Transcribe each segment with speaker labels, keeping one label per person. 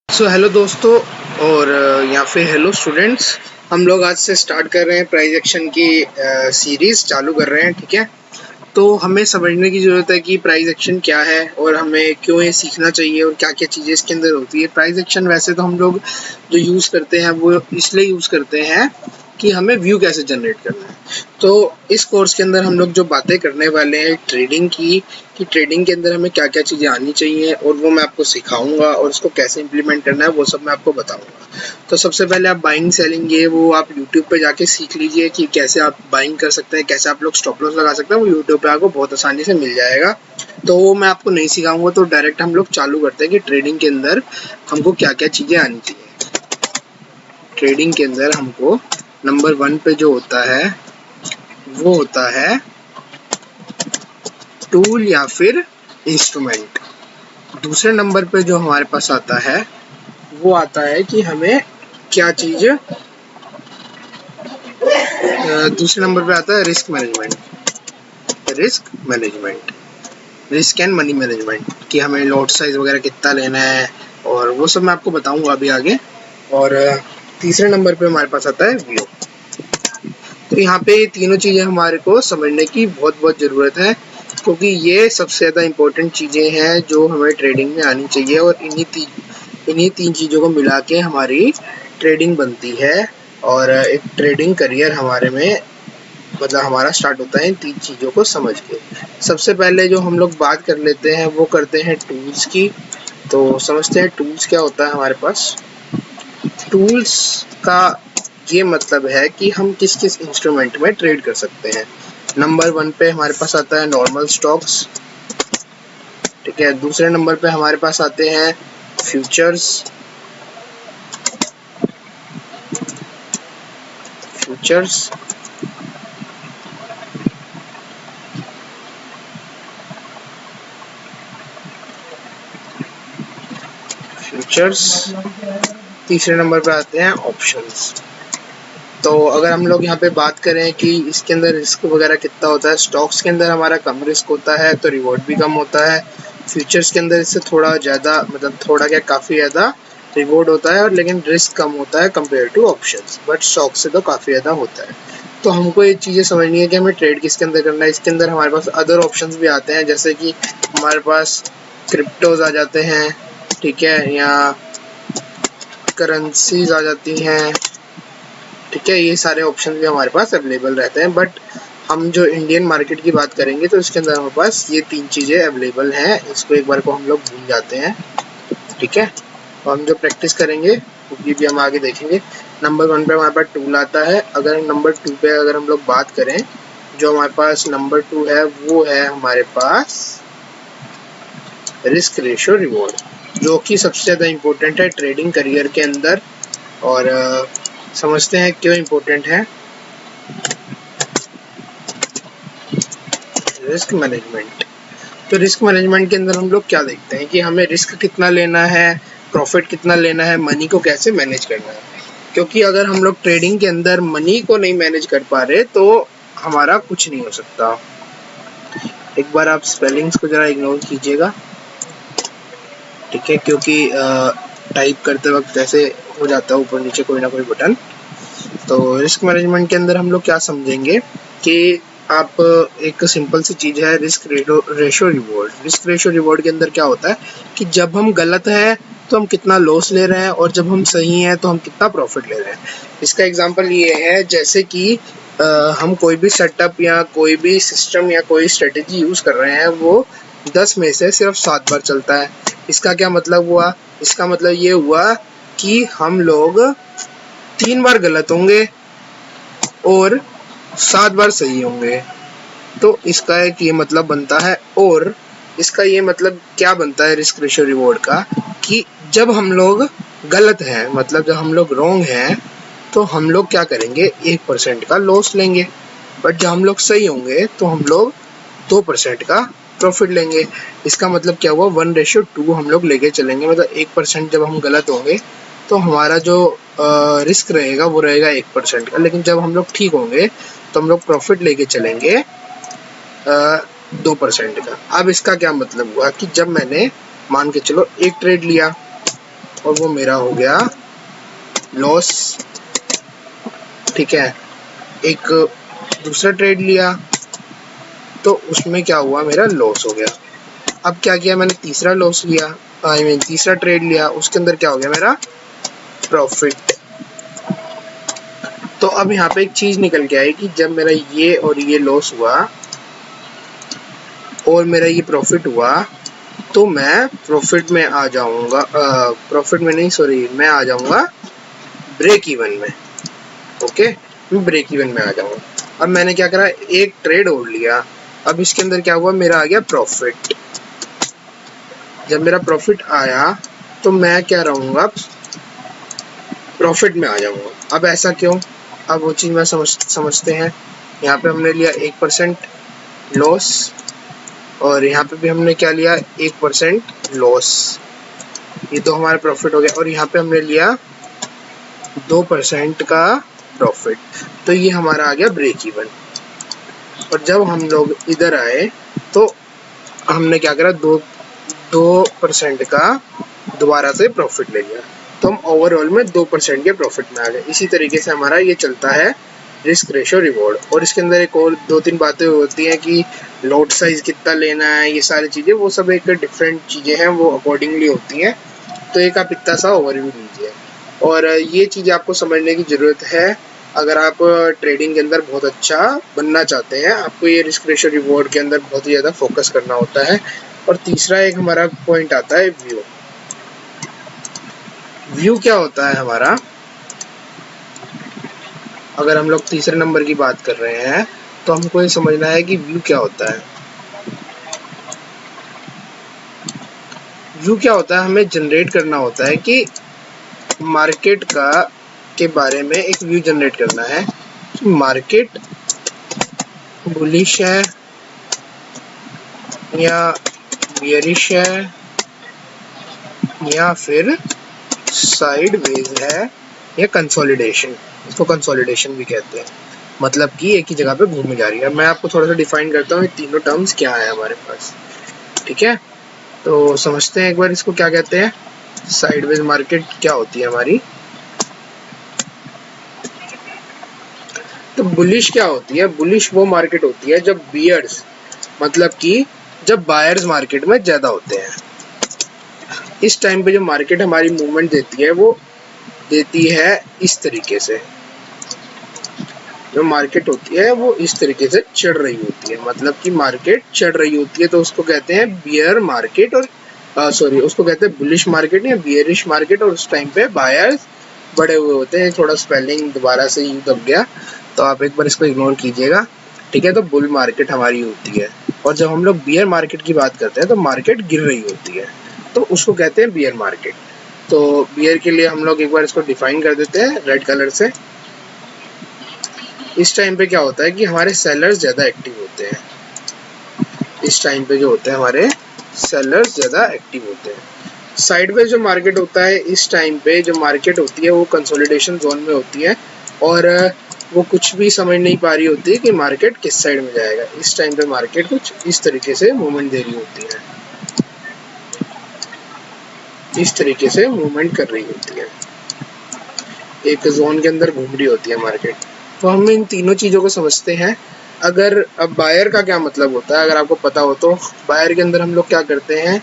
Speaker 1: Hello दोस्तों और यहाँ पे हेलो स्टूडेंट्स। हम लोग आज से स्टार्ट कर रहे हैं प्राइस एक्शन की सीरीज चालू कर रहे हैं। ठीक है, तो हमें समझने की ज़रूरत है कि प्राइस एक्शन क्या है और हमें क्यों ये सीखना चाहिए और क्या क्या चीज़ें इसके अंदर होती है। प्राइस एक्शन वैसे तो हम लोग जो यूज़ करते हैं वो इसलिए यूज़ करते हैं कि हमें व्यू कैसे जनरेट करना है। तो इस कोर्स के अंदर हम लोग जो बातें करने वाले हैं ट्रेडिंग की, कि ट्रेडिंग के अंदर हमें क्या क्या चीज़ें आनी चाहिए और वो मैं आपको सिखाऊंगा और उसको कैसे इम्प्लीमेंट करना है वो सब मैं आपको बताऊंगा। तो सबसे पहले आप बाइंग सेलिंग ये वो आप यूट्यूब पे जाके सीख लीजिए कि कैसे आप बाइंग कर सकते हैं, कैसे आप लोग स्टॉप लॉस लगा सकते हैं। वो यूट्यूब पे आपको बहुत आसानी से मिल जाएगा, तो वो मैं आपको नहीं सिखाऊंगा। तो डायरेक्ट हम लोग चालू करते हैं कि ट्रेडिंग के अंदर हमको क्या क्या चीज़ें आनी चाहिए। ट्रेडिंग के अंदर हमको नंबर 1 पे जो होता है वो होता है टूल या फिर इंस्ट्रूमेंट। दूसरे नंबर पे जो हमारे पास आता है वो आता है कि हमें क्या चीज़, दूसरे नंबर पे आता है risk management. Risk and money management, कि हमें लॉट साइज वगैरह कितना लेना है और वो सब मैं आपको बताऊंगा अभी आगे। और तीसरे नंबर पे हमारे पास आता है व्यू। तो यहाँ पे तीनों चीज़ें हमारे को समझने की बहुत बहुत ज़रूरत है, क्योंकि ये सबसे ज़्यादा इम्पोर्टेंट चीज़ें हैं जो हमें ट्रेडिंग में आनी चाहिए। और इन्हीं तीन चीज़ों को मिला के हमारी ट्रेडिंग बनती है और एक ट्रेडिंग करियर हमारे में मतलब हमारा स्टार्ट होता है इन तीन चीज़ों को समझ के। सबसे पहले जो हम लोग बात कर लेते हैं वो करते हैं टूल्स की। तो समझते हैं टूल्स क्या होता है हमारे पास। टूल्स का ये मतलब है कि हम किस किस इंस्ट्रूमेंट में ट्रेड कर सकते हैं। नंबर 1 पे हमारे पास आता है नॉर्मल स्टॉक्स। ठीक है, दूसरे नंबर पे हमारे पास आते हैं फ्यूचर्स। तीसरे नंबर पे आते हैं ऑप्शंस। तो अगर हम लोग यहाँ पे बात करें कि इसके अंदर रिस्क वगैरह कितना होता है, स्टॉक्स के अंदर हमारा कम रिस्क होता है तो रिवॉर्ड भी कम होता है। फ्यूचर्स के अंदर इससे थोड़ा ज़्यादा मतलब थोड़ा क्या काफ़ी ज़्यादा रिवॉर्ड होता है और लेकिन रिस्क कम होता है compare two options, but stock से तो काफ़ी ज़्यादा होता है। तो हमको ये चीज़ें समझनी है कि हमें ट्रेड किसके अंदर करना है। इसके अंदर हमारे पास अदर ऑप्शंस भी आते हैं, जैसे कि हमारे पास क्रिप्टोज आ जाते हैं, ठीक है, या करेंसीज आ जाती हैं। ठीक है, ये सारे ऑप्शन भी हमारे पास अवेलेबल रहते हैं, बट हम जो इंडियन मार्केट की बात करेंगे तो इसके अंदर हमारे पास ये तीन चीज़ें अवेलेबल हैं। इसको एक बार को हम लोग भूल जाते हैं। ठीक है, तो हम जो प्रैक्टिस करेंगे ये भी हम आगे देखेंगे। नंबर 1 पे हमारे पास टूल आता है। अगर नंबर 2 पे अगर हम लोग बात करें, जो हमारे पास नंबर 2 है वो है हमारे पास रिस्क रेशियो रिवॉर्ड, जो कि सबसे ज़्यादा इम्पोर्टेंट है ट्रेडिंग करियर के अंदर। और समझते हैं क्यों इम्पोर्टेंट है। रिस्क मैनेजमेंट, तो रिस्क मैनेजमेंट के अंदर हम लोग क्या देखते हैं कि हमें रिस्क कितना लेना है, प्रॉफिट कितना लेना है, मनी को कैसे मैनेज करना है। क्योंकि अगर हम लोग ट्रेडिंग के अंदर मनी को नहीं मैनेज कर पा रहे तो हमारा कुछ नहीं हो सकता। एक बार आप स्पेलिंग्स को ज़रा इग्नोर कीजिएगा, ठीक है, क्योंकि टाइप करते वक्त ऐसे हो जाता है ऊपर नीचे कोई ना कोई बटन। तो रिस्क मैनेजमेंट के अंदर हम लोग क्या समझेंगे कि आप एक सिंपल सी चीज़ है risk ratio reward. Risk ratio reward के अंदर क्या होता है कि जब हम गलत हैं तो हम कितना लॉस ले रहे हैं और जब हम सही हैं तो हम कितना प्रॉफिट ले रहे हैं। इसका एग्जांपल ये है जैसे कि हम कोई भी सेटअप या कोई भी सिस्टम या कोई स्ट्रेटेजी यूज़ कर रहे हैं, वो 10 में से सिर्फ 7 बार चलता है। इसका क्या मतलब हुआ? इसका मतलब ये हुआ कि हम लोग 3 बार गलत होंगे और 7 बार सही होंगे। तो इसका एक ये मतलब बनता है। और इसका ये मतलब क्या बनता है रिस्क रेशियो रिवॉर्ड का, कि जब हम लोग गलत हैं मतलब जब हम लोग रॉन्ग हैं तो हम लोग क्या करेंगे 1% का लॉस लेंगे, बट जब हम लोग सही होंगे तो हम लोग 2% का प्रॉफिट लेंगे। इसका मतलब क्या हुआ 1:2 हम लोग लेके चलेंगे। मतलब 1% जब हम गलत होंगे तो हमारा जो रिस्क रहेगा वो रहेगा 1% का, लेकिन जब हम लोग ठीक होंगे तो हम लोग प्रॉफिट लेके चलेंगे 2% का। अब इसका क्या मतलब हुआ कि जब मैंने मान के चलो एक ट्रेड लिया, और वो मेरा हो गया लॉस। ठीक है, एक दूसरा ट्रेड लिया तो उसमें क्या हुआ, मेरा लॉस हो गया। अब क्या किया मैंने, तीसरा लॉस लिया, तीसरा ट्रेड लिया, उसके अंदर क्या हो गया, मेरा प्रॉफिट। तो अब यहाँ पे एक चीज निकल के आई कि जब मेरा ये और ये लॉस हुआ और मेरा ये प्रॉफिट हुआ तो मैं प्रॉफिट में आ जाऊंगा, प्रॉफिट में नहीं सॉरी, मैं आ जाऊंगा ब्रेक इवन में। ओके, मैं ब्रेक इवन में आ जाऊंगा। अब मैंने क्या करा, एक ट्रेड और लिया, अब इसके अंदर क्या हुआ, मेरा आ गया प्रॉफिट। जब मेरा प्रॉफिट आया तो मैं क्या रहूंगा, प्रॉफिट में आ जाऊंगा। अब ऐसा क्यों, अब वो चीज मैं समझते हैं। यहाँ पे हमने लिया 1% लॉस और यहाँ पे भी हमने क्या लिया, 1% लॉस, ये तो हमारा प्रॉफिट हो गया। और यहाँ पे हमने लिया 2% का प्रॉफिट, तो ये हमारा आ गया ब्रेक इवन। और जब हम लोग इधर आए तो हमने क्या करा, 2% का दोबारा से प्रॉफिट ले लिया, तो हम ओवरऑल में 2% के प्रॉफिट में आ गए। इसी तरीके से हमारा ये चलता है रिस्क रेशो रिवॉर्ड। और इसके अंदर एक और 2-3 बातें होती हैं कि लॉट साइज कितना लेना है, ये सारी चीज़ें, वो सब एक डिफरेंट चीज़ें हैं, वो अकॉर्डिंगली होती हैं। तो एक आप इतना सा ओवरव्यू लीजिए और ये चीज़ें आपको समझने की ज़रूरत है अगर आप ट्रेडिंग के अंदर बहुत अच्छा बनना चाहते हैं। आपको ये रिस्क रेशो रिवॉर्ड के अंदर बहुत ही ज़्यादा फोकस करना होता है। और तीसरा एक हमारा पॉइंट आता है व्यू। व्यू क्या होता है हमारा, अगर हम लोग तीसरे नंबर की बात कर रहे हैं तो हमको ये समझना है कि व्यू क्या होता है। व्यू क्या होता है, हमें जनरेट करना होता है कि मार्केट का के बारे में एक व्यू जनरेट करना है कि मार्केट बुलिश है या बियरिश है या फिर साइडवेज है या कंसोलिडेशन, इसको कंसोलिडेशन भी कहते हैं, मतलब कि एक ही जगह पे घूमने जा रही है। मैं आपको थोड़ा सा डिफाइन करता हूँ ये तीनों टर्म्स क्या है हमारे पास। ठीक है, तो समझते हैं एक बार इसको क्या कहते हैं। साइडवेज मार्केट क्या होती है हमारी, तो बुलिश क्या होती है, बुलिश वो मार्केट होती है जब बियर्स, मतलब कि जब बायर्स मार्केट में ज्यादा होते हैं। इस टाइम पे जो मार्केट हमारी मूवमेंट देती है वो देती है इस तरीके से, जो मार्केट होती है वो इस तरीके से चढ़ रही होती है, मतलब कि मार्केट चढ़ रही होती है तो उसको कहते हैं बियर मार्केट, और सॉरी उसको कहते हैं बुलिश मार्केट या बियरिश मार्केट। और उस टाइम पे बायर्स बड़े हुए होते हैं। थोड़ा स्पेलिंग दोबारा से यूं दब गया तो आप एक बार इसको इग्नोर कीजिएगा। ठीक है, तो बुल मार्केट हमारी होती है और जब हम लोग बियर मार्केट की बात करते हैं तो मार्केट गिर रही होती है तो उसको कहते हैं बियर मार्केट। तो बियर के लिए हम लोग एक बार इसको डिफाइन कर देते हैं रेड कलर से। इस टाइम पे क्या होता है कि हमारे सेलर्स ज़्यादा एक्टिव होते हैं। इस टाइम पे जो होते हैं हमारे सेलर्स ज़्यादा एक्टिव होते हैं। साइडवेज जो मार्केट होता है, इस टाइम पे जो मार्केट होती है वो कंसोलिडेशन जोन में होती है और वो कुछ भी समझ नहीं पा रही होती है कि मार्केट किस साइड में जाएगा। इस टाइम पे मार्केट कुछ इस तरीके से मूवमेंट दे रही होती है, इस तरीके से मूवमेंट कर रही होती है, एक जोन के अंदर घूम रही होती है मार्केट। तो हम इन तीनों चीज़ों को समझते हैं। अगर अब बायर का क्या मतलब होता है, अगर आपको पता हो तो बायर के अंदर हम लोग क्या करते हैं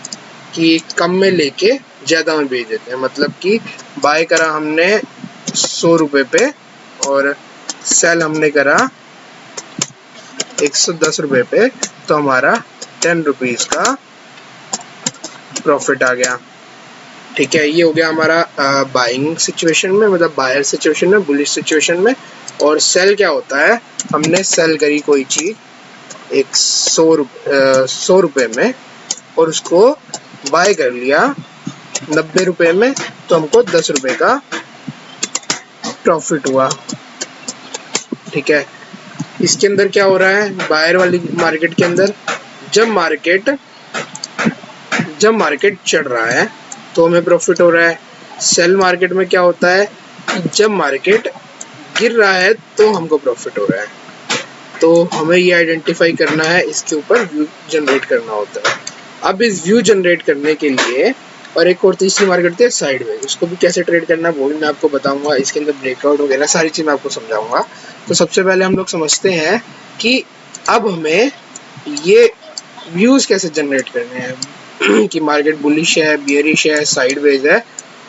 Speaker 1: कि कम में लेके ज़्यादा में बेच देते हैं। मतलब कि बाय करा हमने 100 रुपये पे और सेल हमने करा 110 रुपये पे, तो हमारा 10 रुपीज़ का प्रॉफिट आ गया। ठीक है, ये हो गया हमारा बाइंग सिचुएशन में, मतलब बायर सिचुएशन में, बुलिश सिचुएशन में। और सेल क्या होता है, हमने सेल करी कोई चीज़ 100 रुपये में और उसको बाय कर लिया 90 रुपये में, तो हमको 10 रुपये का प्रॉफिट हुआ। ठीक है, इसके अंदर क्या हो रहा है, बायर वाली मार्केट के अंदर जब मार्केट चढ़ रहा है तो हमें प्रॉफिट हो रहा है। सेल मार्केट में क्या होता है कि जब मार्केट गिर रहा है तो हमको प्रॉफिट हो रहा है। तो हमें ये आइडेंटिफाई करना है, इसके ऊपर व्यू जनरेट करना होता है। अब इस व्यू जनरेट करने के लिए और एक और तीसरी मार्केट होती है साइडवेज, उसको भी कैसे ट्रेड करना है वो भी मैं आपको बताऊंगा, इसके अंदर ब्रेकआउट वगैरह सारी चीज़ मैं आपको समझाऊंगा। तो सबसे पहले हम लोग समझते हैं कि अब हमें ये व्यूज़ कैसे जनरेट करने हैं कि मार्केट बुलिश है, बियरिश है, साइडवेज है,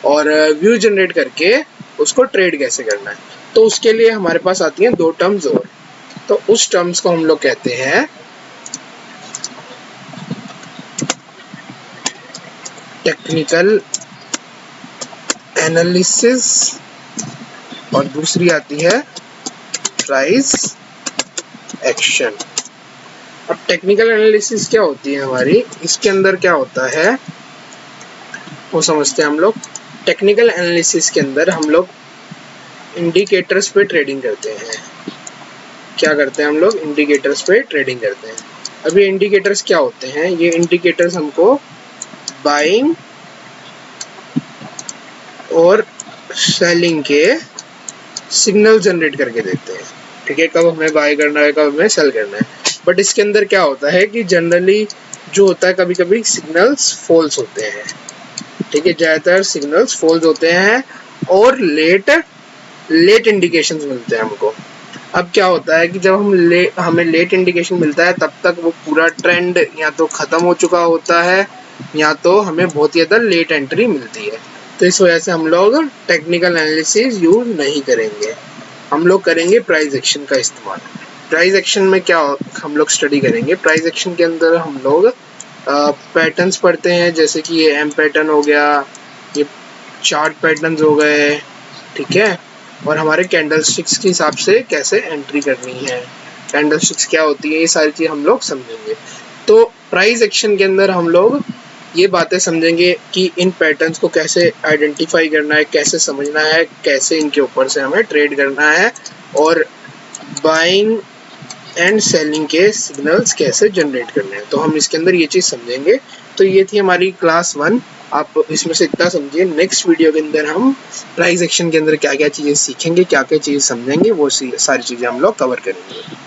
Speaker 1: और व्यू जनरेट करके उसको ट्रेड कैसे करना है। तो उसके लिए हमारे पास आती हैं दो टर्म्स और, तो उस टर्म्स को हम लोग कहते हैं टेक्निकल एनालिसिस और दूसरी आती है प्राइस एक्शन। अब टेक्निकल एनालिसिस क्या होती है हमारी, इसके अंदर क्या होता है वो समझते हैं हम लोग। टेक्निकल एनालिसिस के अंदर हम लोग इंडिकेटर्स पे ट्रेडिंग करते हैं। क्या करते हैं हम लोग, इंडिकेटर्स पे ट्रेडिंग करते हैं। अब ये इंडिकेटर्स क्या होते हैं, ये इंडिकेटर्स हमको बाइंग और सेलिंग के सिग्नल जनरेट करके देते हैं। ठीक है, कब हमें बाय करना है, कब हमें सेल करना है। बट इसके अंदर क्या होता है कि जनरली जो होता है कभी कभी सिग्नल्स फॉल्स होते हैं। ठीक है, ज़्यादातर सिग्नल्स फॉल्स होते हैं और लेट इंडिकेशंस मिलते हैं हमको। अब क्या होता है कि जब हमें लेट इंडिकेशन मिलता है तब तक वो पूरा ट्रेंड या तो ख़त्म हो चुका होता है या तो हमें बहुत ही ज़्यादा लेट एंट्री मिलती है। तो इस वजह से हम लोग टेक्निकल एनालिसिस यूज़ नहीं करेंगे, हम लोग करेंगे प्राइस एक्शन का इस्तेमाल। प्राइस एक्शन में क्या हम लोग स्टडी करेंगे, प्राइस एक्शन के अंदर हम लोग पैटर्न्स पढ़ते हैं, जैसे कि ये एम पैटर्न हो गया, ये चार्ट पैटर्न्स हो गए। ठीक है, और हमारे कैंडल स्टिक्स के हिसाब से कैसे एंट्री करनी है, कैंडल स्टिक्स क्या होती है, ये सारी चीज़ हम लोग समझेंगे। तो प्राइस एक्शन के अंदर हम लोग ये बातें समझेंगे कि इन पैटर्न्स को कैसे आइडेंटिफाई करना है, कैसे समझना है, कैसे इनके ऊपर से हमें ट्रेड करना है, और बाइंग एंड सेलिंग के सिग्नल्स कैसे जनरेट करने हैं। तो हम इसके अंदर ये चीज़ समझेंगे। तो ये थी हमारी क्लास 1, आप इसमें से इतना समझिए। नेक्स्ट वीडियो के अंदर हम प्राइस एक्शन के अंदर क्या क्या चीज़ें सीखेंगे, क्या क्या चीज़ें समझेंगे, वो सारी चीज़ें हम लोग कवर करेंगे।